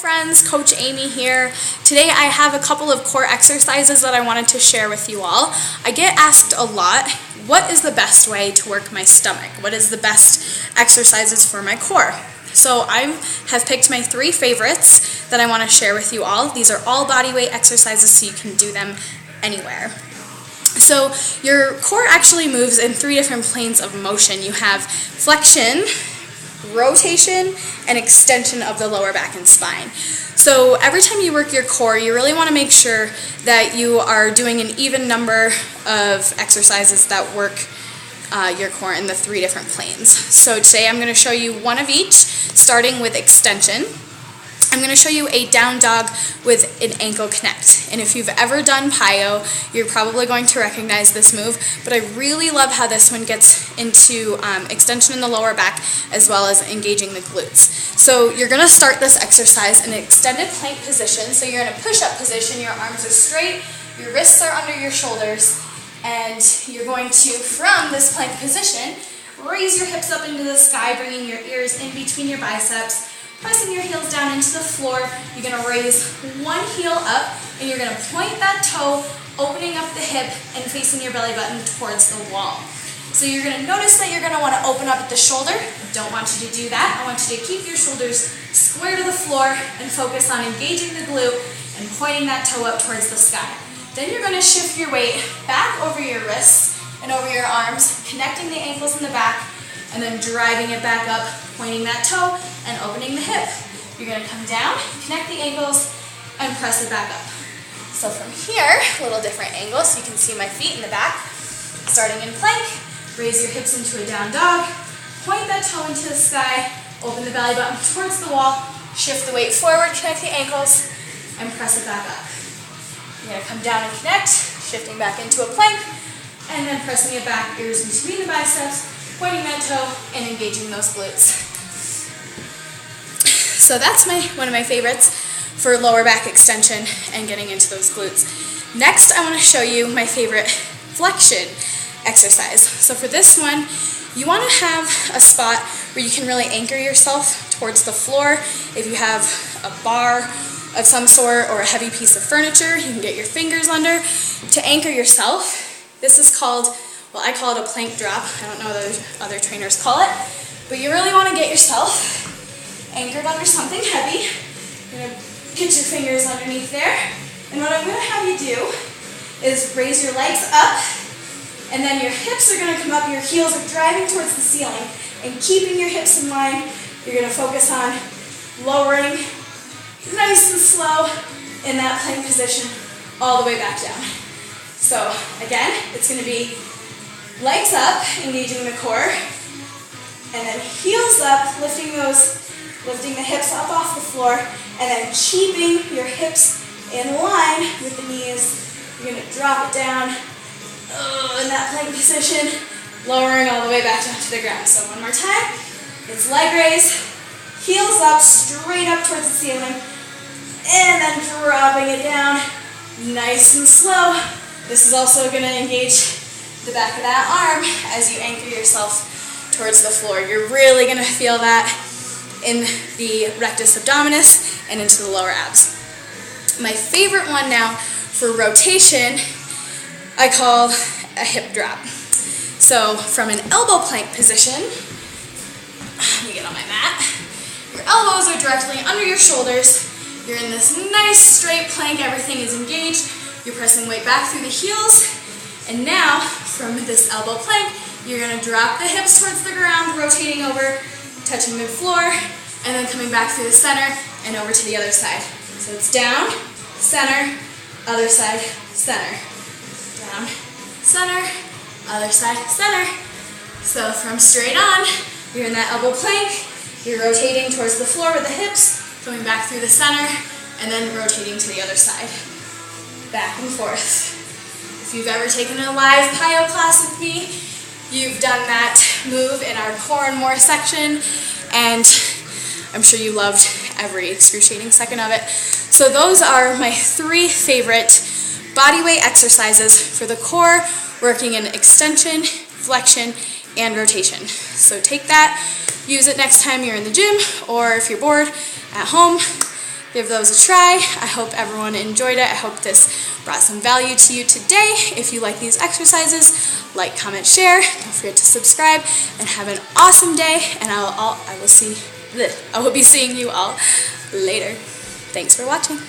friends, Coach Amy here. Today I have a couple of core exercises that I wanted to share with you all. I get asked a lot, what is the best way to work my stomach? What is the best exercises for my core? So I have picked my 3 favorites that I want to share with you all. These are all body weight exercises, so you can do them anywhere. So your core actually moves in 3 different planes of motion. You have flexion, rotation, and extension of the lower back and spine. So every time you work your core, you really want to make sure that you are doing an even number of exercises that work your core in the 3 different planes. So today I'm going to show you one of each, starting with extension. I'm going to show you a down dog with an ankle connect. And if you've ever done plyo, you're probably going to recognize this move, but I really love how this one gets into extension in the lower back as well as engaging the glutes. So you're going to start this exercise in an extended plank position. So you're in a push-up position, your arms are straight, your wrists are under your shoulders, and you're going to, from this plank position, raise your hips up into the sky, bringing your ears in between your biceps, pressing your heels down into the floor. You're going to raise one heel up, and you're going to point that toe, opening up the hip and facing your belly button towards the wall. So you're going to notice that you're going to want to open up at the shoulder. I don't want you to do that. I want you to keep your shoulders square to the floor and focus on engaging the glute and pointing that toe up towards the sky. Then you're going to shift your weight back over your wrists and over your arms, connecting the ankles in the back, and then driving it back up, pointing that toe and opening the hip. You're going to come down, connect the ankles, and press it back up. So from here, a little different angle so you can see my feet in the back. Starting in plank, raise your hips into a down dog, point that toe into the sky, open the belly button towards the wall, shift the weight forward, connect the ankles, and press it back up. You're going to come down and connect, shifting back into a plank, and then pressing it back, ears in between the biceps, pointing that toe and engaging those glutes. So that's one of my favorites for lower back extension and getting into those glutes. Next, I want to show you my favorite flexion exercise. So for this one, you want to have a spot where you can really anchor yourself towards the floor. If you have a bar of some sort or a heavy piece of furniture, you can get your fingers under to anchor yourself. This is called, well, I call it a plank drop. I don't know what other trainers call it, but you really want to get yourself anchored under something heavy. You're going to get your fingers underneath there, and what I'm going to have you do is raise your legs up, and then your hips are going to come up, your heels are driving towards the ceiling, and keeping your hips in line, you're going to focus on lowering nice and slow in that plank position all the way back down. So again, it's going to be legs up, engaging the core, and then heels up, lifting the hips up off the floor, and then keeping your hips in line with the knees. You're going to drop it down in that plank position, lowering all the way back down to the ground. So one more time, it's leg raise, heels up, straight up towards the ceiling, and then dropping it down nice and slow. This is also going to engage the back of that arm as you anchor yourself towards the floor. You're really going to feel that in the rectus abdominis and into the lower abs. My favorite one now for rotation, I call a hip drop. So from an elbow plank position, let me get on my mat. Your elbows are directly under your shoulders. You're in this nice straight plank, everything is engaged. You're pressing weight back through the heels. And now, from this elbow plank, you're going to drop the hips towards the ground, rotating over, touching mid-floor, and then coming back through the center and over to the other side. So it's down, center, other side, center. Down, center, other side, center. So from straight on, you're in that elbow plank, you're rotating towards the floor with the hips, coming back through the center, and then rotating to the other side. Back and forth. If you've ever taken a live plyo class with me, you've done that move in our core and more section, and I'm sure you loved every excruciating second of it. So those are my 3 favorite bodyweight exercises for the core, working in extension, flexion, and rotation. So take that, use it next time you're in the gym, or if you're bored at home, give those a try. I hope everyone enjoyed it. I hope this brought some value to you today. If you like these exercises, like, comment, share. Don't forget to subscribe, and have an awesome day, and I will be seeing you all later. Thanks for watching.